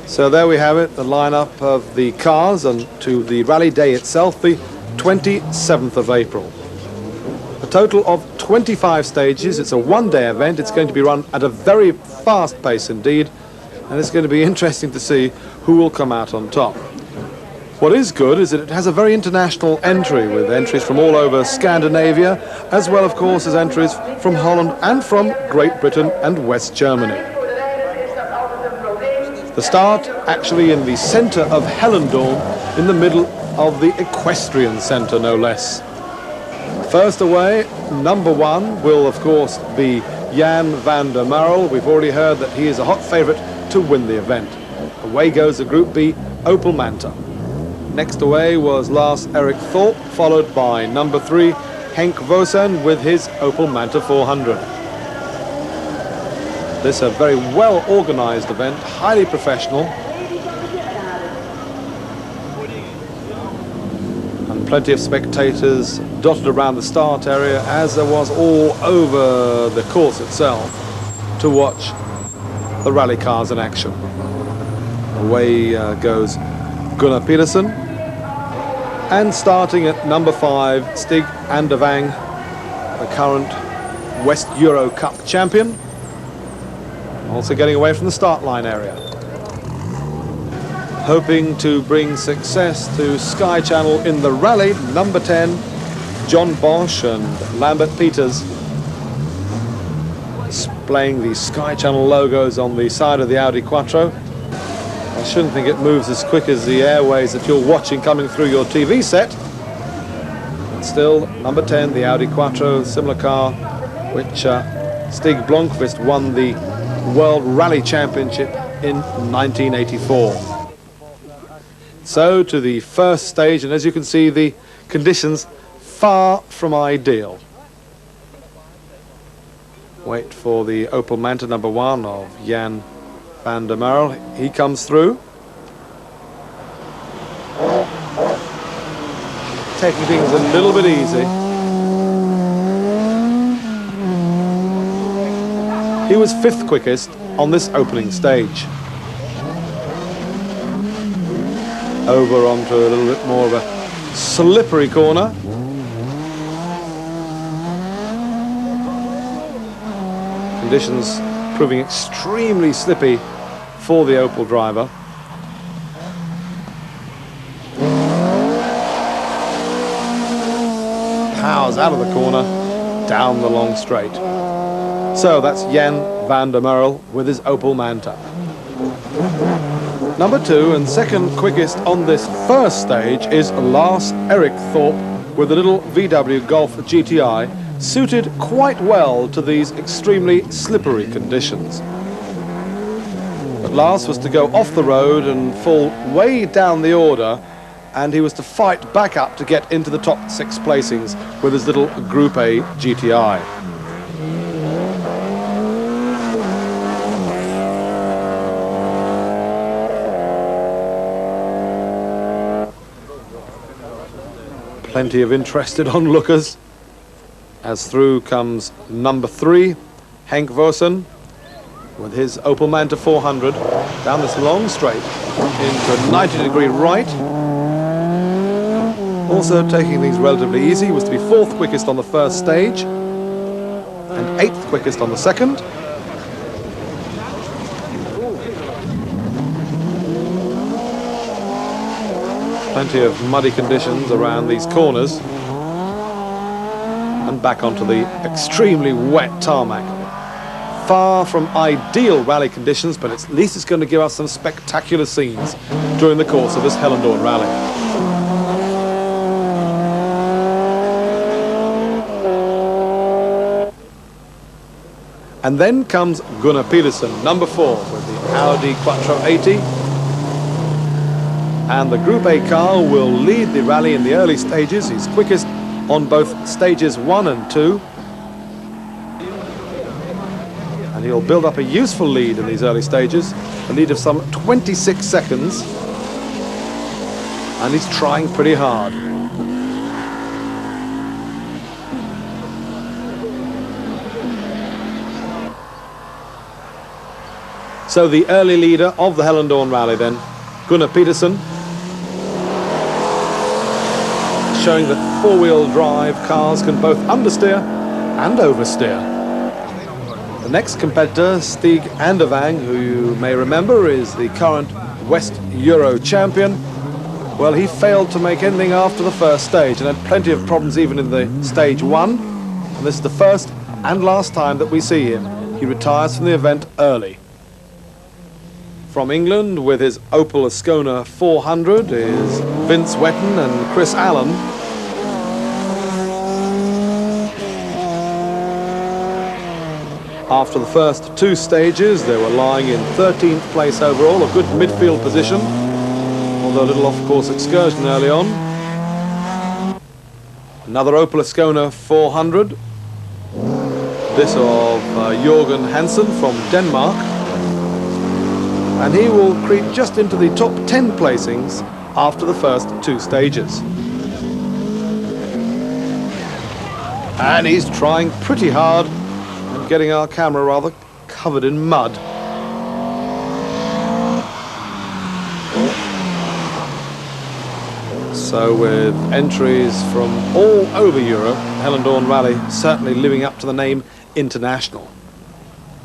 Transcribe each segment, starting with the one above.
So there we have it, the lineup of the cars and to the rally day itself, the 27th of April. A total of 25 stages. It's a one-day event. It's going to be run at a very fast pace indeed, and it's going to be interesting to see who will come out on top. What is good is that it has a very international entry, with entries from all over Scandinavia, as well, of course, as entries from Holland and from Great Britain and West Germany. The start actually in the centre of Hellendoorn, in the middle of the equestrian centre, no less. First away, number 1 will, of course, be Jan van der Merel. We've already heard that he is a hot favourite to win the event. Away goes the Group B Opel Manta. Next away was Lars Erik Thorpe, followed by number 3, Henk Vosen with his Opel Manta 400. This is a very well organised event, highly professional. And plenty of spectators dotted around the start area, as there was all over the course itself, to watch the rally cars in action. Away goes Gunnar Pedersen. And starting at number 5, Stig Andervang, the current West Euro Cup champion. Also getting away from the start line area. Hoping to bring success to Sky Channel in the rally, number 10, John Bosch and Lambert Peters, displaying the Sky Channel logos on the side of the Audi Quattro. I shouldn't think it moves as quick as the airways that you're watching coming through your TV set. But still, number 10, the Audi Quattro, similar car, which Stig Blomqvist won the World Rally Championship in 1984. So to the first stage, and as you can see, the conditions far from ideal. Wait for the Opel Manta number 1 of Jan van der Merel. He comes through. Taking things a little bit easy. He was 5th quickest on this opening stage. Over onto a little bit more of a slippery corner. Conditions proving extremely slippy for the Opel driver. Powers out of the corner, down the long straight. So that's Jan van der Merel with his Opel Manta. Number 2 and second quickest on this first stage is Lars Erik Thorpe with a little VW Golf GTI, suited quite well to these extremely slippery conditions. But Lars was to go off the road and fall way down the order, and he was to fight back up to get into the top 6 placings with his little Group A GTI. Plenty of interested onlookers, as through comes number 3, Henk Vosen, with his Opel Manta 400, down this long straight into a 90-degree right. Also taking things relatively easy, was to be 4th quickest on the first stage and 8th quickest on the second. Plenty of muddy conditions around these corners, and back onto the extremely wet tarmac. Far from ideal rally conditions, but at least it's going to give us some spectacular scenes during the course of this Hellendoorn rally. And then comes Gunnar Pedersen, number 4, with the Audi Quattro 80. And the Group A car will lead the rally in the early stages. He's quickest on both stages 1 and 2. And he'll build up a useful lead in these early stages, a lead of some 26 seconds. And he's trying pretty hard. So the early leader of the Hellendoorn Rally then, Gunnar Petersen, showing that four-wheel drive cars can both understeer and oversteer. The next competitor, Stig Andervang, who you may remember is the current West Euro champion, well, he failed to make anything after the first stage and had plenty of problems even in the stage one. And this is the first and last time that we see him. He retires from the event early. From England with his Opel Ascona 400 is Vince Wetton and Chris Allen. After the first two stages, they were lying in 13th place overall, a good midfield position, although a little off-course excursion early on. Another Opel Ascona 400. This of Jørgen Hansen from Denmark. And he will creep just into the top 10 placings after the first two stages. And he's trying pretty hard and getting our camera rather covered in mud. So with entries from all over Europe, Hellendoorn Rally certainly living up to the name international.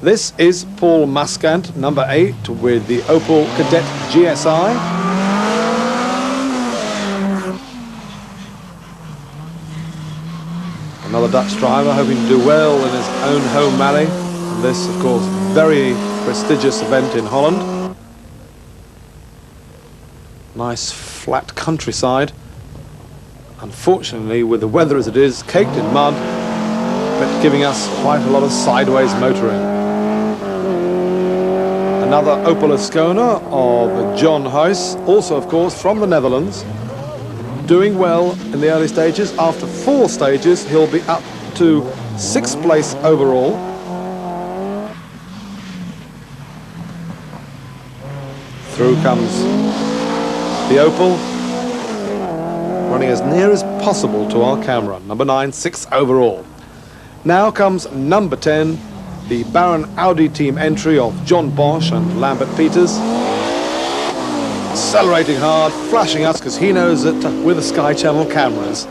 This is Paul Muscant, number 8, with the Opel Kadett GSI. Another Dutch driver hoping to do well in his own home rally. And this, of course, very prestigious event in Holland. Nice flat countryside. Unfortunately, with the weather as it is, caked in mud, but giving us quite a lot of sideways motoring. Another Opel Ascona of John Huys, also of course from the Netherlands, doing well in the early stages. After 4 stages, he'll be up to 6th place overall. Through comes the Opel, running as near as possible to our camera. Number 9, 6th overall. Now comes number 10, the Baron Audi team entry of John Bosch and Lambert Peters. Accelerating hard, flashing us because he knows that we're the Sky Channel cameras.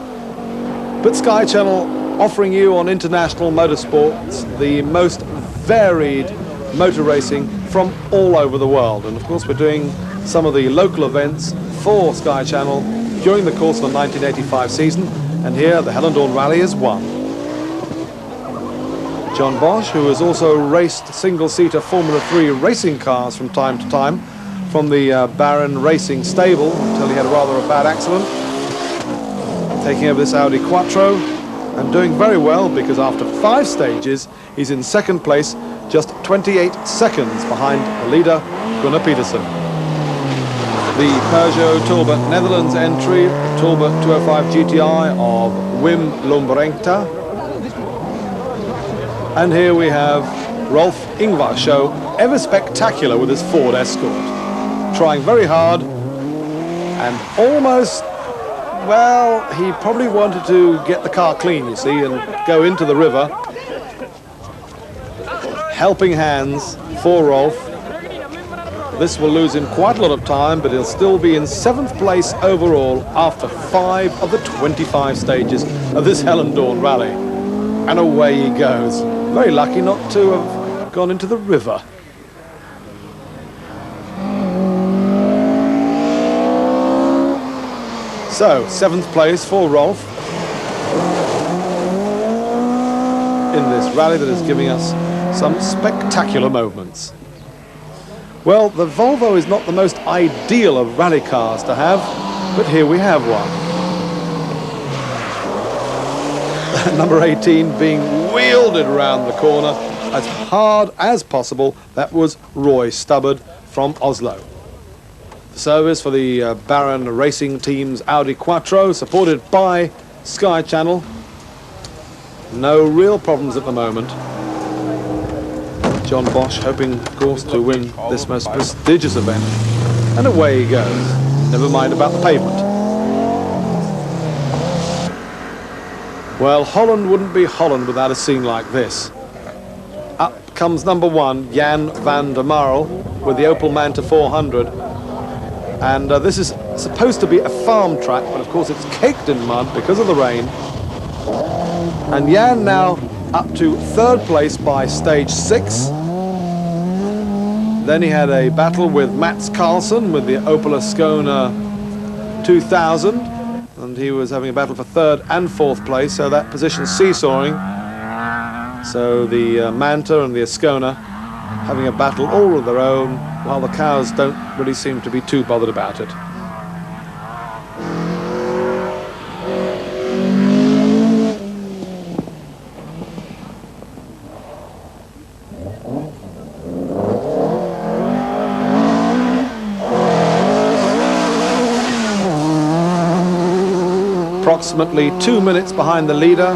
But Sky Channel offering you on international motorsports the most varied motor racing from all over the world. And of course we're doing some of the local events for Sky Channel during the course of the 1985 season. And here the Hellendoorn Rally is one. John Bosch, who has also raced single-seater Formula 3 racing cars from time to time from the Baron Racing stable until he had rather a bad accident. Taking over this Audi Quattro and doing very well because after 5 stages he's in 2nd place, just 28 seconds behind the leader Gunnar Petersen. The Peugeot Talbot Netherlands entry, Talbot 205 GTI of Wim Lombrengta. And here we have Rolf Ingvar show, ever spectacular with his Ford Escort. Trying very hard and almost, well, he probably wanted to get the car clean, you see, and go into the river. Helping hands for Rolf. This will lose him quite a lot of time, but he'll still be in 7th place overall after 5 of the 25 stages of this Hellendoorn Rally. And away he goes. Very lucky not to have gone into the river. So, 7th place for Rolf in this rally that is giving us some spectacular moments. Well, the Volvo is not the most ideal of rally cars to have, but here we have one. Number 18 being wielded around the corner as hard as possible. That was Roy Stubbard from Oslo. The service for the Baron Racing Team's Audi Quattro, supported by Sky Channel. No real problems at the moment. John Bosch hoping, of course, to win this most prestigious event. And away he goes. Never mind about the pavement. Well, Holland wouldn't be Holland without a scene like this. Up comes number 1, Jan van der Marel, with the Opel Manta 400. And this is supposed to be a farm track, but of course it's caked in mud because of the rain. And Jan now up to 3rd place by stage 6. Then he had a battle with Mats Carlsen with the Opel Ascona 2000, and he was having a battle for 3rd and 4th place, so that position seesawing. So the Manta and the Ascona having a battle all of their own, while the cows don't really seem to be too bothered about it. Approximately 2 minutes behind the leader,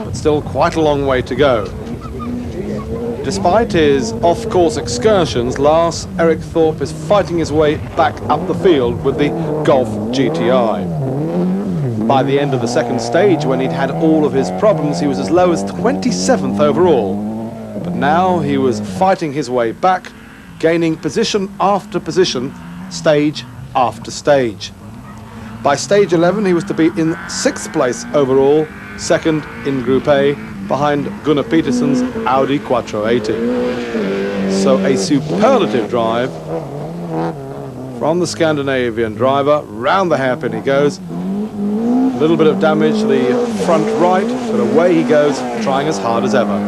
but still quite a long way to go. Despite his off-course excursions, Lars Erik Thorpe is fighting his way back up the field with the Golf GTI. By the end of the 2nd stage, when he'd had all of his problems, he was as low as 27th overall. But now he was fighting his way back, gaining position after position, stage after stage. By stage 11, he was to be in 6th place overall, 2nd in Group A, behind Gunnar Petersen's Audi Quattro 80. So a superlative drive from the Scandinavian driver. Round the hairpin he goes. A little bit of damage to the front right, but away he goes, trying as hard as ever.